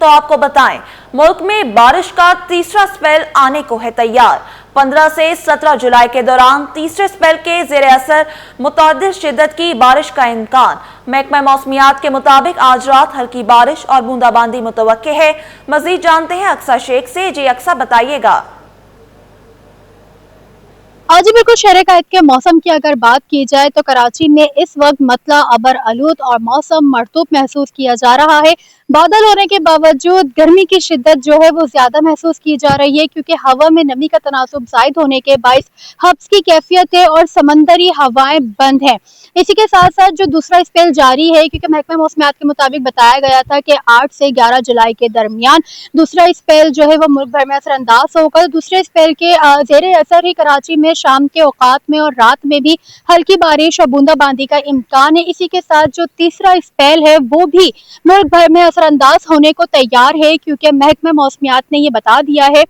तो आपको बताएं, मुल्क में बारिश का तीसरा स्पेल आने को है तैयार। 15 से 17 जुलाई के दौरान तीसरे स्पेल के जेर असर मुतअद्दिद शिद्दत की बारिश का इम्कान। महकमा मौसमियात के मुताबिक आज रात हल्की बारिश और बूंदाबांदी मुतवक्के है। मजीद जानते हैं अक्सा शेख से। जी अक्सा, बताइएगा। आज बिल्कुल शहर कायद के मौसम की अगर बात की जाए तो कराची में इस वक्त मतला अबर आलूद और मौसम मरतूब महसूस किया जा रहा है। बादल होने के बावजूद गर्मी की शिद्दत जो है वो ज्यादा महसूस की जा रही है, क्योंकि हवा में नमी का तनासुब जायद होने के बाइस हब्स की कैफियत है और समंदरी हवाएं बंद हैं। इसी के साथ साथ जो दूसरा स्पेल जारी है, क्योंकि महकमा मौसमियात के मुताबिक बताया गया था कि 8 से 11 जुलाई के दरमियान दूसरा स्पेल जो है वो मुल्क भर में असरअंदाज होगा। दूसरे स्पेल के जेर असर ही कराची में शाम के औकात में और रात में भी हल्की बारिश और बूंदाबांदी का इम्कान है। इसी के साथ जो तीसरा स्पेल है वो भी मुल्क भर में असरअंदाज होने को तैयार है, क्योंकि महकमा मौसमियात ने ये बता दिया है,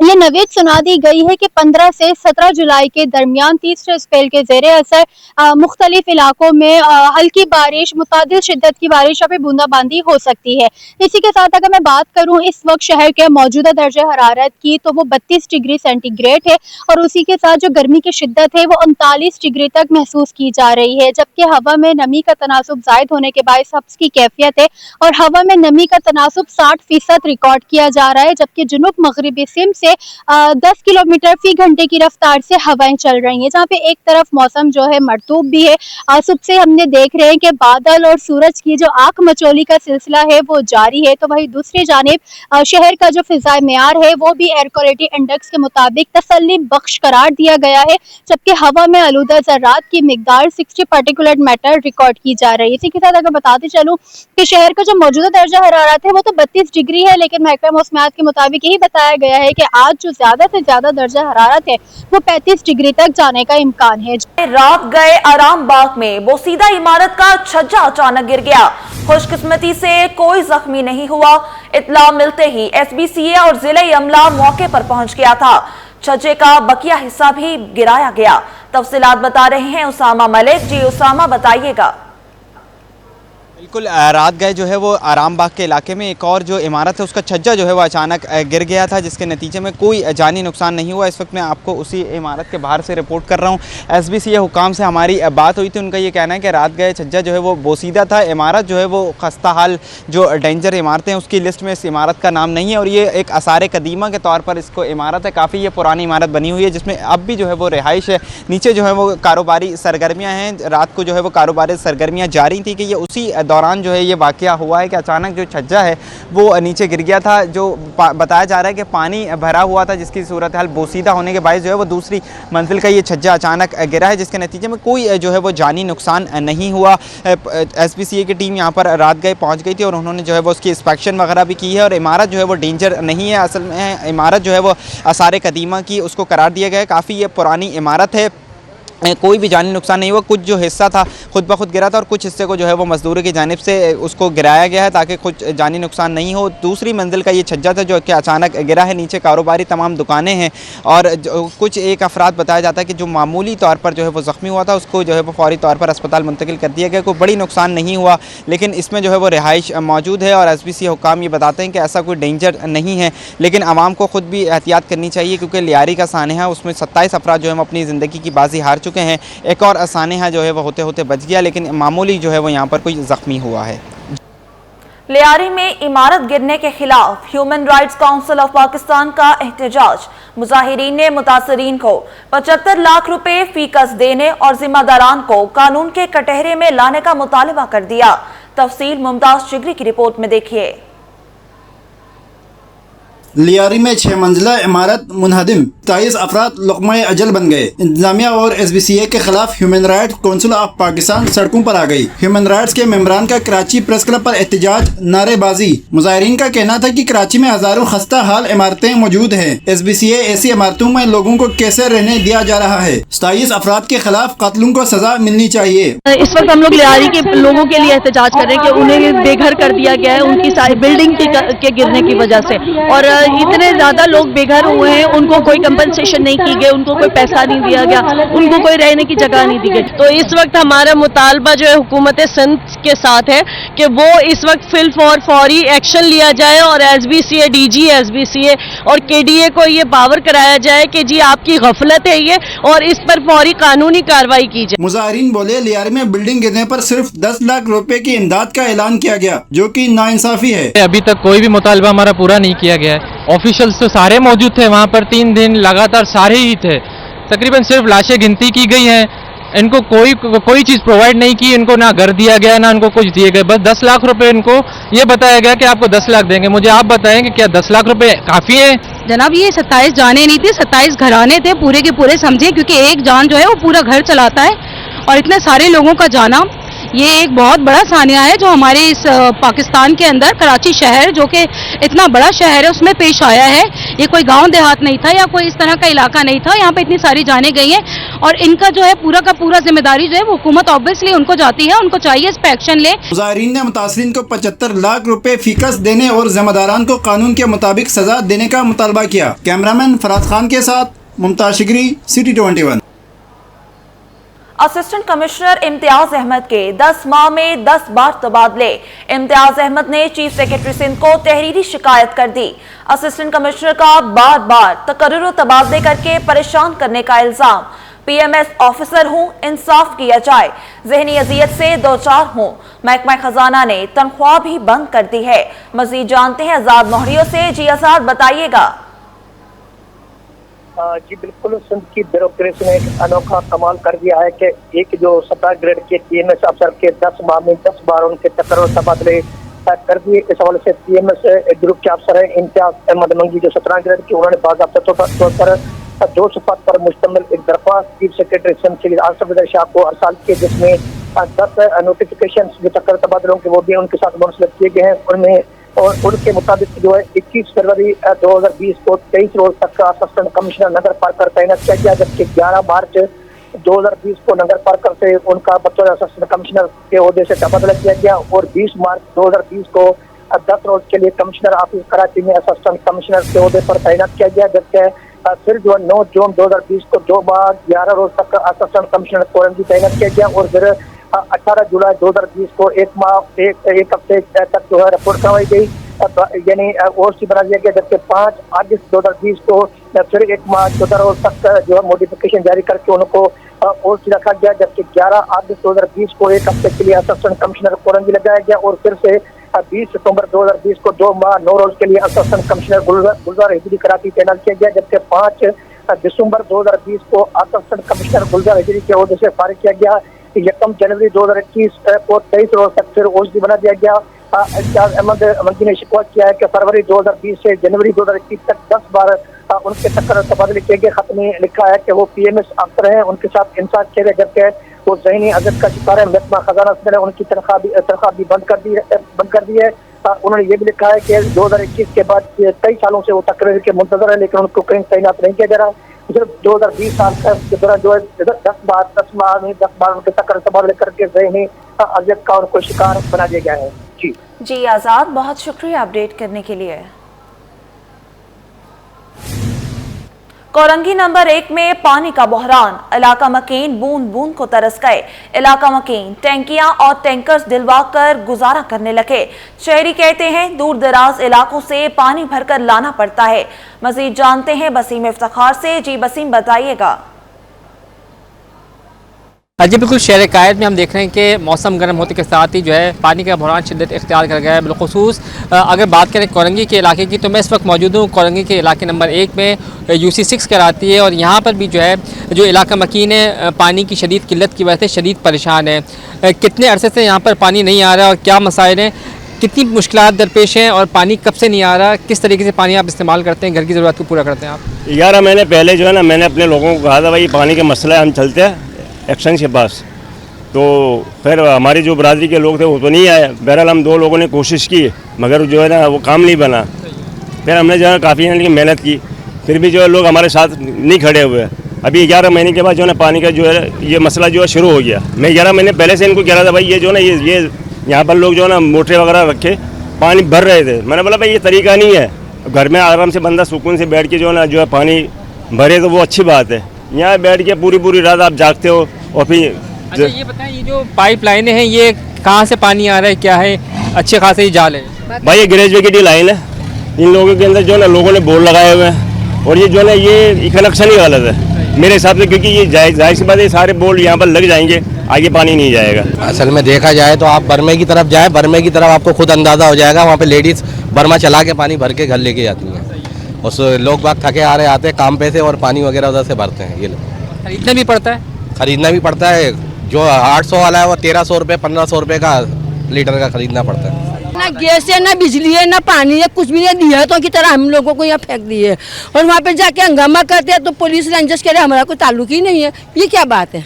ये नवीद सुना दी गई है कि 15 से 17 जुलाई के दरमियान तीसरे स्पेल के जेर असर मुख्तलिफ इलाकों में हल्की बारिश, मुतअद्दिद शिद्दत की बारिश और फिर बूंदाबांदी हो सकती है। इसी के साथ अगर मैं बात करूं इस वक्त शहर के मौजूदा दर्जे हरारत की, तो वो 32 डिग्री सेंटीग्रेड है और उसी के साथ जो गर्मी की शिद्दत है वो 39 डिग्री तक महसूस की जा रही है, जबकि हवा में नमी का तनासुब जायद होने के बायस हब्स की कैफियत है और हवा में नमी का तनासुब 60% रिकॉर्ड किया जा रहा है, जबकि जुनूब मगरिबी सिम से 10 किलोमीटर फी घंटे की रफ्तार से हवाएं चल रही हैं, जहाँ पे एक तरफ मौसम जो है मरतूब भी है। सुबह से हमने देख रहे हैं कि बादल और सूरज की जो आंख मचोली का सिलसिला है वो जारी है, तो वही दूसरी जानिब शहर का जो फिजाई मेयार है वो भी एयर क्वालिटी इंडेक्स के मुताबिक तसल्ली बख्श करार दिया गया है, जबकि हवा में आलूदा ज़र्रात की मिकदार 60 पार्टिकुलेट मैटर रिकॉर्ड की जा रही है। इसी के साथ अगर बताते चलूँ कि शहर का जो मौजूदा दर्जा हरारत है वो तो 32 डिग्री है, लेकिन महकमा मौसमियात के मुताबिक यही बताया गया है कि आज जो ज्यादा से ज्यादा दर्जा हरारत है वो 35 डिग्री तक जाने का इम्कान है। रात गए आराम बाग में बोसीदा इमारत का छज्जा अचानक गिर गया। खुशकिस्मती से कोई जख्मी नहीं हुआ। इत्ला मिलते ही SBCA और जिले अमला मौके पर पहुंच गया था। छज्जे का बकिया हिस्सा भी गिराया गया। तफसीलात बता रहे हैं उसामा मलिक। जी उसामा, बताइएगा। बिल्कुल, रात गए जो है वो आराम बाग के इलाके में एक और जो इमारत है उसका छज्जा जो है वो अचानक गिर गया था, जिसके नतीजे में कोई जानी नुकसान नहीं हुआ। इस वक्त मैं आपको उसी इमारत के बाहर से रिपोर्ट कर रहा हूँ। SBCA हुकाम से हमारी बात हुई थी, उनका ये कहना है कि रात गए छज्जा जो है वो बोसीदा था। इमारत जो है वो खस्ता हाल जो डेंजर इमारतें हैं उसकी लिस्ट में इस इमारत का नाम नहीं है और ये एक आसार कदीमा के तौर पर इसको इमारत है। काफ़ी ये पुरानी इमारत बनी हुई है जिसमें अब भी जो है वो रिहाइश है। नीचे जो है वो कारोबारी सरगर्मियाँ हैं। रात को जो है वो कारोबारी सरगर्मियाँ जारी थी कि ये उसी दौरान जो है ये वाक़या हुआ है कि अचानक जो छज्जा है वो नीचे गिर गया था। जो बताया जा रहा है कि पानी भरा हुआ था, जिसकी सूरत हाल बोसीदा होने के बायस जो है वो दूसरी मंजिल का ये छज्जा अचानक गिरा है, जिसके नतीजे में कोई जो है वो जानी नुकसान नहीं हुआ। SBCA की टीम यहाँ पर रात गए पहुँच गई थी और उन्होंने जो है वो उसकी इंस्पेक्शन वगैरह भी की है और इमारत जो है वो डेंजर नहीं है। असल में इमारत जो है वो आसार कदीमा की उसको करार दिया गया है। काफ़ी ये पुरानी इमारत है। कोई भी जानी नुकसान नहीं हुआ। कुछ जो हिस्सा था खुद ब खुद गिरा था और कुछ हिस्से को जो है वो मजदूरों की जानिब से उसको गिराया गया है ताकि कुछ जानी नुकसान नहीं हो। दूसरी मंजिल का ये छज्जा था जो कि अचानक गिरा है। नीचे कारोबारी तमाम दुकानें हैं और कुछ एक अफराद बताया जाता है कि जो मामूली तौर पर जो है वो ज़ख्मी हुआ था उसको जो है वो फौरी तौर पर अस्पताल मुंतकिल कर दिया गया। कोई बड़ी नुकसान नहीं हुआ, लेकिन इसमें जो है वो रिहाइश मौजूद है और SBCA हुकाम ये बताते हैं कि ऐसा कोई डेंजर नहीं है, लेकिन आवाम को ख़ुद भी एहतियात करनी चाहिए क्योंकि लियारी का सानहा उसमें 27 अफराद जो है अपनी ज़िंदगी की बाजी हार चुके हैं। एक और सानहा जो है वो होते होते बच गया, लेकिन मामूली जो है वो यहाँ पर कोई जख्मी हुआ है। लियारी में इमारत गिरने के खिलाफ human rights council of Pakistan का एहतजाज। मुजाहिरीन ने मुतासरीन को 75 लाख रुपए फीकस देने और जिम्मेदारान को कानून के कटहरे में लाने का मुतालबा कर दिया। तफसील मुमताज चिगरी की रिपोर्ट में देखिए। लियारी में 6 मंजिला इमारत मुनहदिम, 23 अफराद लुक़्मा-ए अजल बन गए। इंतजामिया और SBCA के खिलाफ human rights council of Pakistan सड़कों पर आ गई। ह्यूमन राइट्स के मेंबरान का कराची प्रेस क्लब पर एहतजाज, नारेबाजी। मुजाहिरीन का कहना था कि कराची में हजारों खस्ता हाल इमारतें मौजूद हैं। SBCA ऐसी इमारतों में लोगों को कैसे रहने दिया जा रहा है। 27 अफराद के खिलाफ कातिलों को सजा मिलनी चाहिए। इस वक्त हम लोग लियारी के लोगों के लिए एहतजाज कर रहे हैं कि उन्हें बेघर कर दिया गया है उनकी सारी बिल्डिंग के गिरने की वजह से, और इतने ज्यादा लोग बेघर हुए हैं, उनको कोई कंपनसेशन नहीं की गई, उनको कोई पैसा नहीं दिया गया, उनको कोई रहने की जगह नहीं दी गई। तो इस वक्त हमारा मुतालबा जो है हुकूमत सिंध के साथ है कि वो इस वक्त फौरी एक्शन लिया जाए और SBCA DG SBCA और KDA को ये पावर कराया जाए कि जी आपकी गफलत है ये, और इस पर फौरी कानूनी कार्रवाई की जाए। मुजाहिरीन बोले लियारी में बिल्डिंग गिरने पर सिर्फ 10 लाख रुपए की इमदाद का ऐलान किया गया, जो कि नाइंसाफी है। अभी तक कोई भी मुतालबा हमारा पूरा नहीं किया गया है। ऑफिशियल्स तो सारे मौजूद थे वहाँ पर, 3 दिन लगातार सारे ही थे। तकरीबन सिर्फ लाशें गिनती की गई हैं, इनको कोई चीज़ प्रोवाइड नहीं की, इनको ना घर दिया गया ना इनको कुछ दिए गए। बस 10 लाख रुपए इनको ये बताया गया कि आपको 10 लाख देंगे। मुझे आप बताएं कि क्या 10 लाख रुपए काफ़ी है? जनाब ये 27 जाने नहीं थी, 27 घराने थे पूरे के पूरे, समझे, क्योंकि एक जान जो है वो पूरा घर चलाता है, और इतने सारे लोगों का जाना ये एक बहुत बड़ा सानिया है जो हमारे इस पाकिस्तान के अंदर कराची शहर, जो कि इतना बड़ा शहर है, उसमें पेश आया है। ये कोई गांव देहात नहीं था या कोई इस तरह का इलाका नहीं था, यहाँ पे इतनी सारी जाने गई हैं, और इनका जो है पूरा का पूरा जिम्मेदारी जो है वो हुकूमत ऑब्वियसली उनको जाती है, उनको चाहिए इस पे एक्शन ले। मुजाहिरीन ने मुतासरीन को 75 लाख रुपए फीकस देने और जिम्मेदारान को कानून के मुताबिक सजा देने का मुतालबा किया। कैमरामैन फराज खान के साथ Mumtaz Shigri, city 21। Assistant commissioner Imtiaz Ahmed के 10 माह में 10 बार तबादले। इम्तियाज अहमद ने चीफ सेक्रेटरी सिंध को तहरीरी शिकायत कर दी। असिस्टेंट कमिश्नर का बार बार तकर्रुर तबादले करके परेशान करने का इल्जाम। PMS ऑफिसर हूं, इंसाफ किया जाए, जहनी अजियत से दो चार हूं। महकमा खजाना ने तनख्वाह भी बंद कर दी है। मजीद जानते हैं आजाद मोहरियों से। जी आजाद, बताइएगा। जी बिल्कुल, सिंध की ब्यूरोक्रेसी ने एक अनोखा कमाल कर दिया है कि एक जो 17 ग्रेड के PMS अफसर के 10 माह में 10 बार उनके तकर्रुर तबादले कर दिए। इस हवाले से PMS ग्रुप के अफसर हैं इम्तियाज अहमद मंगी, जो 17 ग्रेड के, उन्होंने बाकायदा तौर पर 2 सफ़ात पर मुश्तमिल एक दरख्वास्त चीफ सेक्रेटरी सिंध श्री आसिफ शाह को अरसाल किए, जिसमें 10 नोटिफिकेशन जो तकर्रुर तबादलों के वो भी उनके साथ मुंसलिक किए गए हैं। उनमें और उनके मुताबिक जो है 21 फरवरी 2020 को 23 रोज तक का असिस्टेंट कमिश्नर नगर पार्कर तैनात किया गया, जबकि 11 मार्च 2020 को नगर पार्कर से उनका बतौर असिस्टेंट कमिश्नर के ओहदे से तबादला किया गया, और 20 मार्च 2020 को 10 रोज के लिए कमिश्नर ऑफिस कराची में असिस्टेंट कमिश्नर के ओहदे पर तैनात किया गया, जबकि फिर जो 9 जून 2020 को 2 माह 11 रोज तक असिस्टेंट कमिश्नर कोरंगी तैनात किया गया, और फिर 18 जुलाई 2020 को एक हफ्ते तक जो है रिपोर्ट करवाई गई, यानी OC बना दिया गया, जबकि 5 अगस्त 2020 को फिर 1 माह 14 रोज तक जो है मॉडिफिकेशन जारी करके उनको OC रखा गया, जबकि 11 अगस्त 2020 को 1 हफ्ते के लिए असिस्टेंट कमिश्नर कोरंगी लगाया गया, और फिर से 20 सितंबर 2020 को 2 माह 9 रोज के लिए असिस्टेंट कमिश्नर गुलजार हिजरी कराची तैनात किया गया, जबकि 5 दिसंबर 2020 को असिस्टेंट कमिश्नर गुलजार हिजरी के ओहदे से फारिग किया गया। 1 जनवरी 2021 को 23 रोज तक फिर OC बना दिया गया। इम्तियाज अहमद मंगी ने शिकवा किया है कि फरवरी 2020 से जनवरी 2021 तक 10 बार उनके तकर्रुर तबादले किए गए। खत में लिखा है कि वो PMS अफसर हैं, उनके साथ इंसाफ किया गया, जबकि वो ज़हनी अजद का शिकार है। महकमा खजाना ने उनकी तनख्वाह भी बंद कर दी है। उन्होंने ये भी लिखा है कि 2021 के बाद कई सालों से वो तकरीर के मुंतजर है, लेकिन उनको कहीं तैनात नहीं किया जा रहा। सिर्फ 2020 साल के दौरान जो है 10 माह में 10 बार उनके तकर्रुर तबादले करके ज़हनी अजद का उनको शिकार बना दिया गया है। जी आजाद, बहुत शुक्रिया अपडेट करने के लिए। कोरंगी नंबर 1 में पानी का बहरान, इलाका मकीन बूंद बूंद को तरस गए। इलाका मकीन टैंकियां और टैंकर्स दिलवा कर गुजारा करने लगे। शहरी कहते हैं दूर दराज इलाकों से पानी भरकर लाना पड़ता है। मजीद जानते हैं बसीम इफ्तिखार से। जी बसीम, बताइएगा। जी बिल्कुल, शहर कायद में हम देख रहे हैं कि मौसम गर्म होने के साथ ही जो है पानी का बहरान शिद्दत इख्तियार कर गया है। बिलखुसूस अगर बात करें कोरंगी के इलाके की, तो मैं इस वक्त मौजूद हूँ कोरंगी के इलाके नंबर 1 में, UC6 कराती है, और यहाँ पर भी जो है जो इलाका मकीन है पानी की शदीद किल्लत की वजह से शदीद परेशान है। कितने अरसे से यहाँ पर पानी नहीं आ रहा और क्या मसाइल हैं, कितनी मुश्किलात दरपेश हैं, और पानी कब से नहीं आ रहा, किस तरीके से पानी आप इस्तेमाल करते हैं, घर की ज़रूरत को पूरा करते हैं आप? 11 महीने पहले जो है ना, मैंने अपने लोगों को कहा था भाई पानी का मसला है, हम चलते हैं एक्शन के पास। तो फिर हमारी जो बरादरी के लोग थे वो तो नहीं आए। बहरहाल हम 2 लोगों ने कोशिश की, मगर जो है ना वो काम नहीं बना। फिर हमने जो है काफ़ी मेहनत की, फिर भी जो है लोग हमारे साथ नहीं खड़े हुए। अभी 11 महीने के बाद जो है ना पानी का जो है ये मसला जो है शुरू हो गया। मैं 11 महीने पहले से इनको कह रहा था भाई ये जो है ना ये यहाँ पर लोग जो है ना मोटरें वगैरह रखे पानी भर रहे थे। मैंने बोला भाई ये तरीका नहीं है, घर में आराम से बंदा सुकून से बैठ के जो है ना जो है पानी भरे तो वो अच्छी बात है। यहाँ बैठ के पूरी रात आप जागते हो और फिर अच्छा ये बताएं, ये जो पाइप लाइनें हैं ये कहाँ से पानी आ रहा है, क्या है? अच्छे खासे ही जाल है भाई, ये ग्रेजुएट की लाइन है। इन लोगों के अंदर जो है ना लोगों ने बोर्ड लगाए हुए हैं और ये जो है ना ये कनेक्शन ही गलत है मेरे हिसाब से, क्योंकि ये जाहिर सी बात है सारे बोर्ड यहाँ पर लग जाएंगे, आगे पानी नहीं जाएगा। असल में देखा जाए तो आप बर्मे की तरफ जाएं, बर्मे की तरफ आपको खुद अंदाज़ा हो जाएगा, वहाँ पे लेडीज़ बर्मा चला के पानी भर के घर लेके जाती हैं। उस लोग बाग थके आ रहे आते हैं काम पे से और पानी वगैरह उधर से भरते हैं। ये लोग खरीदना भी पड़ता है, खरीदना भी पड़ता है। जो 800 वाला है वो 1300 रुपये 1500 रुपये का लीटर का खरीदना पड़ता है। ना गैस है, ना बिजली है, ना पानी है, कुछ भी नहीं दिया है, तो की तरह हम लोगों को यहाँ फेंक दिए और वहाँ पे जाके हंगामा करते हैं तो पुलिस रेंजर्स कह रहे हमारा कोई ताल्लुक ही नहीं है। ये क्या बात है?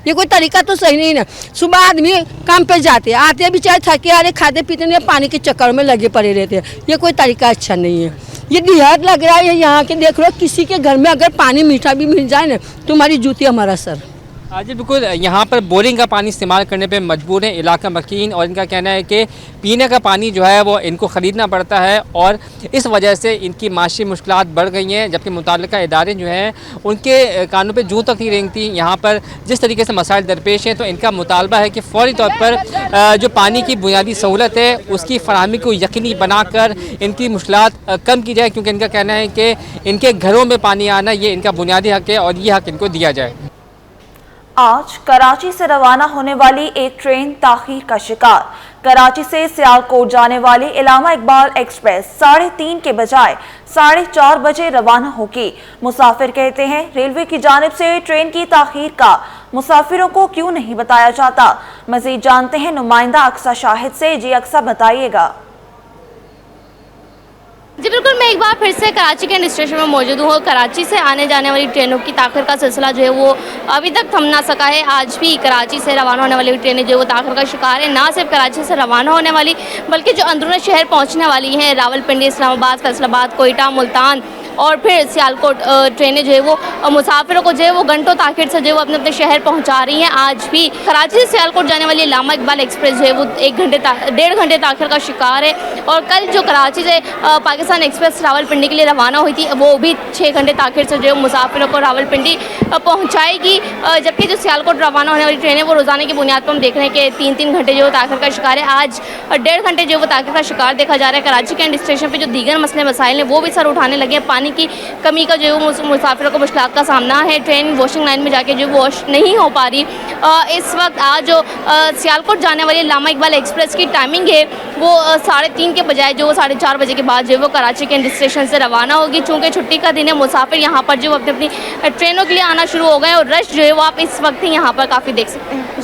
ये कोई तरीका तो सही नहीं है। सुबह आदमी काम पे जाते हैं, आते हैं बेचारे थके आ रहे, खाते पीते नहीं, पानी के चक्कर में लगे पड़े रहते हैं। ये कोई तरीका अच्छा नहीं है। ये देहात लग रहा है यहाँ के। देख लो किसी के घर में अगर पानी मीठा भी मिल जाए ना, तुम्हारी जूती हमारा सर। जी बिल्कुल, यहाँ पर बोरिंग का पानी इस्तेमाल करने पे मजबूर है इलाका मकीन, और इनका कहना है कि पीने का पानी जो है वो इनको ख़रीदना पड़ता है और इस वजह से इनकी माशी मुश्किलात बढ़ गई हैं। जबकि मुताल्लिका इदारे जो हैं उनके कानों पे जूं तक नहीं रेंगती। यहाँ पर जिस तरीके से मसाइल दरपेश हैं तो इनका मुतालबा है कि फ़ौरी तौर पर जो पानी की बुनियादी सहूलत है उसकी फराहमी को यकीनी बनाकर इनकी मुश्किलात कम की जाए, क्योंकि इनका कहना है कि इनके घरों में पानी आना ये इनका बुनियादी हक़ है और ये हक़ इनको दिया जाए। आज कराची से रवाना होने वाली एक ट्रेन ताखीर का शिकार। कराची से सियालकोट जाने वाली इलामा इकबाल एक्सप्रेस 3:30 के बजाय 4:30 बजे रवाना होगी। मुसाफिर कहते हैं रेलवे की जानिब से ट्रेन की ताखीर का मुसाफिरों को क्यों नहीं बताया जाता। मजीद जानते हैं नुमाइंदा अक्सा शाहिद से। जी अक्सा, बताइएगा। जी बिल्कुल, मैं एक बार फिर से कराची के स्टेशन में मौजूद हूँ। कराची से आने जाने वाली ट्रेनों की ताख़िर का सिलसिला जो है वो अभी तक थम ना सका है। आज भी कराची से रवाना होने वाली ट्रेनें जो है वो ताख़िर का शिकार है। ना सिर्फ कराची से रवाना होने वाली बल्कि जो अंदरूनी शहर पहुँचने वाली हैं, रावलपिंडी, इस्लामाबाद, फैसलाबाद, कोयटा, मुल्तान और फिर सियालकोट ट्रेनें जो है वो मुसाफिरों को जो है वो घंटों ताख़िर से जो है वो अपने अपने शहर पहुंचा रही हैं। आज भी कराची से सियालकोट जाने वाली इलामा इकबाल एक्सप्रेस जो है वो 1.5 घंटे ताख़िर का शिकार है। और कल जो कराची से पाकिस्तान एक्सप्रेस रावलपिंडी के लिए रवाना हुई थी वो भी 6 घंटे ताख़िर से जो है मुसाफिरों को रावलपिंडी पहुँचाएगी। जबकि जो सियालकोट रवाना होने वाली ट्रेनें वो रोज़ाना की बुनियाद पर हम देख रहे हैं कि 3-3 घंटे जो ताख़िर का शिकार है। आज 1.5 घंटे जो वो ताख़िर का शिकार देखा जा रहा है। कराची के स्टेशन पर जो दीगर मसले मसाइल हैं वो भी सर उठाने लगे हैं। पानी की कमी का जो है मुसाफिरों को मुश्किलात का सामना है। ट्रेन वॉशिंग लाइन में जाके जो वॉश नहीं हो पा रही। इस वक्त आज जो सियालकोट जाने वाली इलामा इकबाल एक्सप्रेस की टाइमिंग है वो 3:30 के बजाय जो 4:30 बजे के बाद जो है वो कराची के स्टेशन से रवाना होगी। चूँकि छुट्टी का दिन है, मुसाफिर यहाँ पर जो अपनी अपनी ट्रेनों के लिए आना शुरू हो गए और रश जो है वो आप इस वक्त ही यहाँ पर काफ़ी देख सकते हैं।